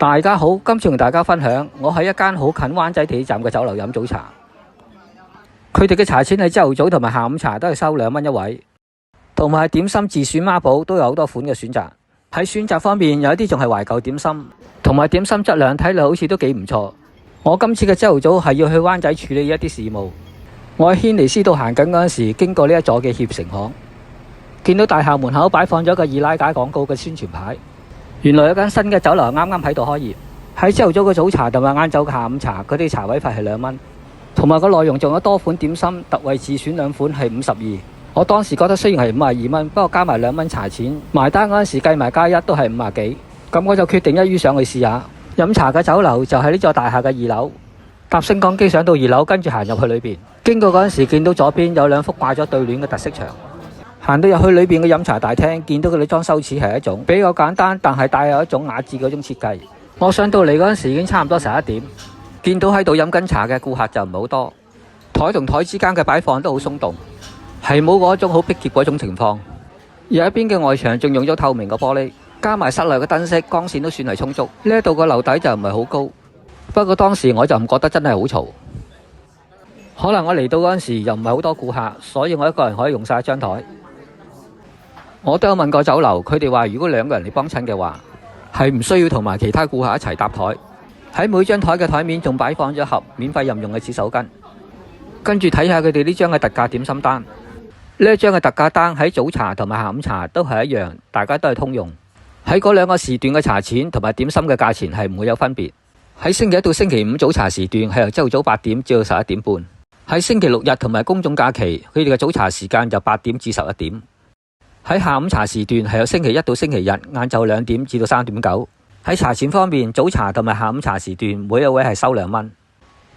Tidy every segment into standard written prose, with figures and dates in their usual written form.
大家好，今次同大家分享，我喺一間好近灣仔地鐵站嘅酒樓飲早茶。佢哋嘅茶錢喺朝頭早同埋下午茶都係收2蚊一位，同埋點心自選孖寶都有好多款嘅選擇。喺選擇方面，有一啲仲係懷舊點心，同埋點心質量睇落好似都幾唔錯。我今次嘅朝頭早係要去灣仔處理一啲事務，我喺軒尼詩道行緊嗰陣時，經過呢一座嘅協成行，見到大廈門口擺放咗個易拉架廣告嘅宣傳牌。原來有間新嘅酒樓啱啱喺度開業，喺朝頭早嘅早茶同埋晏晝嘅下午茶，佢哋茶位費係2蚊，同埋個內容仲有多款點心，特惠自選2款係52。我當時覺得雖然係52蚊，不過加埋2蚊茶錢，埋單嗰陣時計埋加1都係50幾，咁我就決定一於上去試下。飲茶嘅酒樓就喺呢座大廈嘅2樓，搭升降機上到2樓，跟住行入去裏邊。經過嗰陣時，見到左邊有2幅掛咗對聯嘅特色牆。行到入去裏邊嘅飲茶大廳，見到佢哋裝修似係一種比較簡單，但係帶有一種雅致嗰種設計。我上到嚟嗰陣時已經差唔多11點，見到喺度飲緊茶嘅顧客就唔係好多，台同台之間嘅擺放都好鬆動，係冇嗰種好逼仄嗰種情況。有一邊嘅外牆仲用咗透明嘅玻璃，加埋室內嘅燈飾，光線都算係充足。呢一度個樓底就唔係好高，不過當時我就唔覺得真係好嘈。可能我嚟到嗰陣時又唔係好多顧客，所以我一個人可以用晒一張台。我都有問過酒樓，佢哋話如果2個人嚟幫襯嘅話，係唔需要同埋其他顧客一齊搭台。喺每張台嘅台面仲擺放咗盒免費任用嘅紙手巾。跟住睇下佢哋呢張嘅特價點心單。呢一張嘅特價單喺早茶同埋下午茶都係一樣，大家都係通用。喺嗰2個時段嘅茶錢同埋點心嘅價錢係唔會有分別。喺星期一到星期五早茶時段係由朝早8點至到11點半。喺星期6日同埋公眾假期，佢哋嘅早茶時間就8點至11點。喺下午茶時段係由星期一到星期日晏晝2點至到3點9。喺茶錢方面，早茶同埋下午茶時段每一位係收2蚊，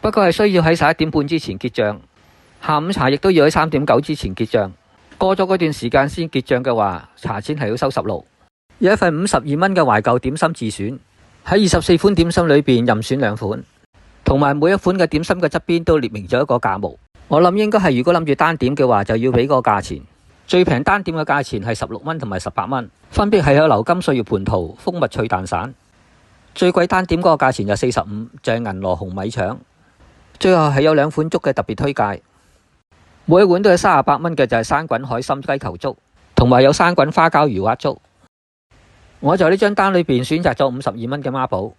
不過係需要喺11點半之前結賬。下午茶亦都要喺3點9之前結賬，過咗嗰段時間先結賬嘅話，茶錢係要收16。有一份52蚊嘅懷舊點心自選，喺24款點心裏邊任選2款，同埋每一款嘅點心嘅側邊都列明咗一個價目。我諗應該係如果諗住單點嘅話，就要俾個價錢。最平單點嘅價錢係16蚊同埋18蚊，分別係有流金歲月蟠桃、蜂蜜脆蛋散。最貴單點嗰個價錢就45，就係銀羅紅米腸。最後係有2款粥嘅特別推介，每一碗都係38蚊嘅，就係生滾海參雞球粥，同埋有生滾花膠魚滑粥。我就呢張單裏邊選擇咗52蚊嘅孖寶，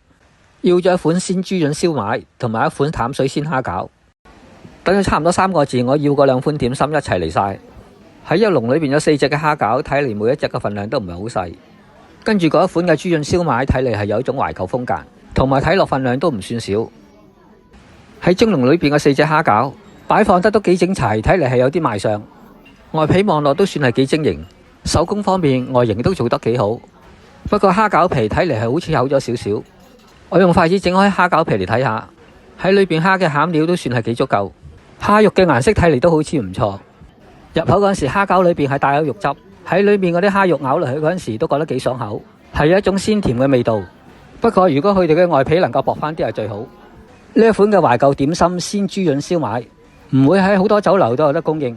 要咗一款鮮豬潤燒賣同埋一款淡水鮮蝦餃。等咗差唔多3個字，我要嗰2款點心一齊嚟晒。喺一籠裏邊有4隻嘅蝦餃，睇嚟每一隻嘅份量都唔係好細。跟住嗰一款嘅豬潤燒賣，睇嚟係有一種懷舊風格，同埋睇落份量都唔算少。喺蒸籠裏邊嘅4隻蝦餃擺放得都幾整齊，睇嚟係有啲賣相。外皮望落都算係幾晶瑩，手工方面外形都做得幾好。不過蝦餃皮睇嚟係好似厚咗少少。我用筷子整開蝦餃皮嚟睇下，喺裏邊蝦嘅餡料都算係幾足夠，蝦肉嘅顏色睇嚟都好似唔錯。入口嗰陣時，蝦餃裏邊係帶有肉汁，喺裏面嗰啲蝦肉咬落去嗰陣時都覺得幾爽口，係有一種鮮甜嘅味道。不過如果佢哋嘅外皮能夠薄翻啲係最好。呢一款嘅懷舊點心鮮豬潤燒賣唔會喺好多酒樓都有得供應。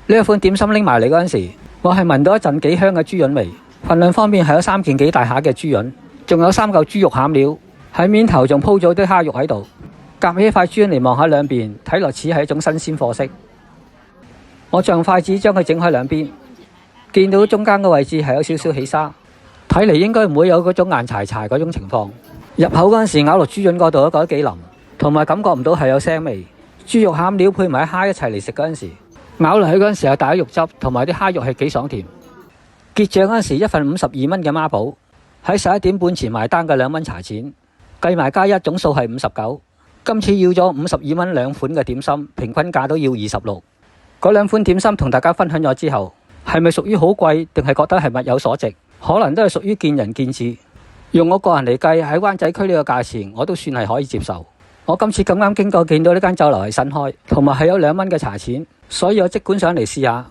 呢一款點心拎埋嚟嗰陣時，我係聞到一陣幾香嘅豬潤味。份量方面係有3件幾大下嘅豬潤，仲有3嚿豬肉餡料，喺面頭仲鋪咗啲蝦肉喺度。夾起塊豬潤嚟望下兩邊，睇落似係一種新鮮貨色。我將筷子將佢整開兩邊，見到中間嘅位置係有少少起沙，睇嚟應該唔會有嗰種硬柴柴嗰種情況。入口嗰陣時咬落豬潤嗰度都覺得幾腍，同埋感覺唔到係有腥味。豬肉餡料配埋蝦一齊嚟食嗰陣時，咬落去嗰陣時係帶咗肉汁，同埋啲蝦肉係幾爽甜。結賬嗰陣時，一份52蚊嘅孖寶，喺11點半前埋單嘅2蚊茶錢，計埋加1總數係59。今次要咗52蚊2款嘅點心，平均價都要26。嗰2款點心同大家分享咗之後，係咪屬於好貴，定係覺得係物有所值？可能都係屬於見仁見智。用我個人嚟計，喺灣仔區呢個價錢，我都算係可以接受。我今次咁啱經過見到呢間酒樓係新開，同埋係有2蚊嘅茶錢，所以我即管上嚟試下。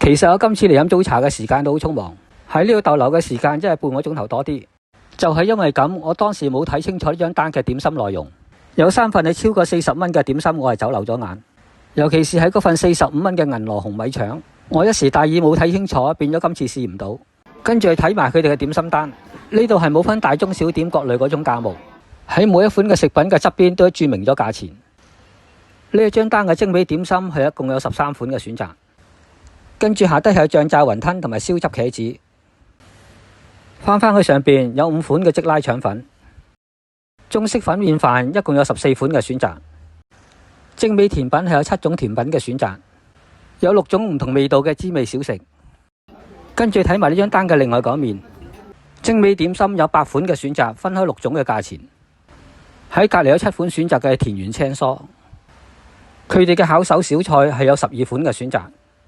其實我今次嚟飲早茶嘅時間都好匆忙，喺呢度逗留嘅時間真係半個鐘頭多啲。就係因為咁，我當時冇睇清楚呢張單嘅點心內容，有3份係超過40蚊嘅點心，我係走漏咗眼。尤其是喺嗰份45蚊嘅銀羅紅米腸，我一時大意冇睇清楚，變咗今次試唔到。跟住去睇埋佢哋嘅點心單，呢度係冇分大中小點各類嗰種價目，喺每一款嘅食品嘅側邊都註明咗價錢。呢一張單嘅精美點心係一共有13款嘅選擇，跟住下低係有醬炸雲吞同埋燒汁茄子。翻去上邊有5款嘅即拉腸粉，中式粉麵飯一共有14款嘅選擇。精美甜品係有7種甜品嘅選擇，有6種唔同味道嘅滋味小食。跟住睇埋呢張單嘅另外嗰面，精美點心有8款嘅選擇，分開6種嘅價錢。喺隔離有7款選擇嘅田園青蔬，佢哋嘅巧手小菜係有12款嘅選擇。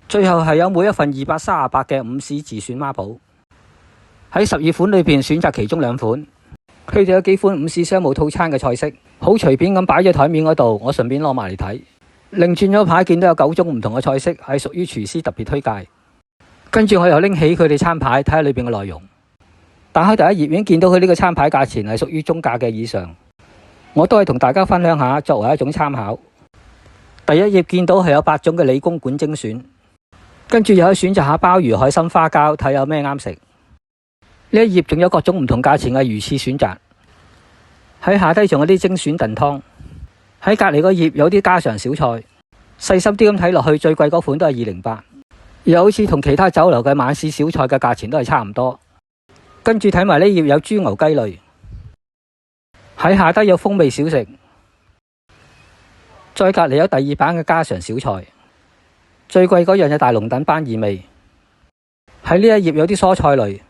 最後係有每一份238嘅5豉自選孖寶。喺12款裏邊選擇其中2款，佢哋有幾款5豉商務套餐嘅菜式，好隨便咁擺咗台面嗰度，我順便攞埋嚟睇。另轉咗牌見到有9種唔同嘅菜式，係屬於廚師特別推介。跟住我又拎起佢哋餐牌睇下裏邊嘅內容，打開第一頁已經見到佢呢個餐牌價錢係屬於中價嘅以上，我都係同大家分享下作為一種參考。第一頁見到係有8種嘅理公館精選，跟住又可以選擇下鮑魚、海參、花膠，睇有咩啱食。呢一頁仲有各種唔同價錢嘅魚翅選擇，喺下低仲有啲精選燉湯，喺隔離個頁有啲家常小菜，細心啲咁睇落去，最貴嗰款都係208，又好似同其他酒樓嘅晚市小菜嘅價錢都係差唔多。跟住睇埋呢頁有豬牛雞類，喺下低有風味小食，再隔離有第2版嘅家常小菜，最貴嗰樣有大龍躉斑異味。喺呢一頁有啲蔬菜類。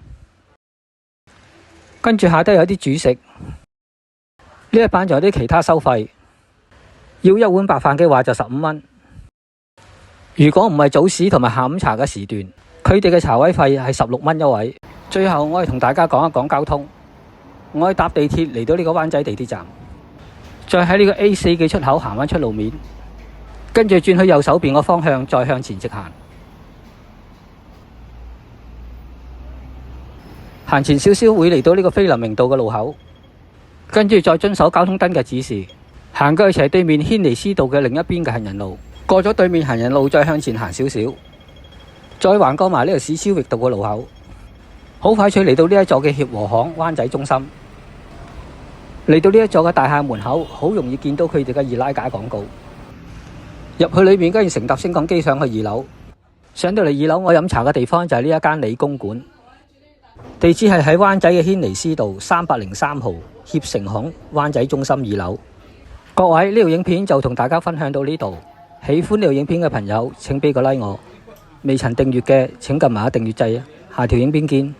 跟住下低有啲主食，呢一版仲有啲其他收費，要一碗白飯嘅話就15蚊。如果唔係早市同埋下午茶嘅時段，佢哋嘅茶位費係16蚊一位。最後我係同大家講一講交通，我係搭地鐵嚟到呢個灣仔地鐵站，再喺呢個 A4 嘅出口行返出路面，跟住轉去右手邊個方向再向前直行。行前少少會嚟到呢個菲林明道嘅路口，跟住再遵守交通燈嘅指示，行過去斜對面軒尼詩道嘅另一邊嘅行人路，過咗對面行人路再向前行少少，再橫過埋呢個市超域道嘅路口，好快脆嚟到呢一座嘅協和行灣仔中心。嚟到呢一座嘅大廈門口，好容易見到佢哋嘅二奶架廣告。入去裏面跟住乘搭升降機上去2樓，上到嚟2樓我飲茶嘅地方就係呢一間理公館。地址係喺灣仔嘅軒尼詩道303號協成行灣仔中心2樓。各位，呢條影片就同大家分享到呢度，喜歡呢條影片嘅朋友請俾個 like我，未曾訂閱嘅請撳埋訂閱掣啊！下條影片見。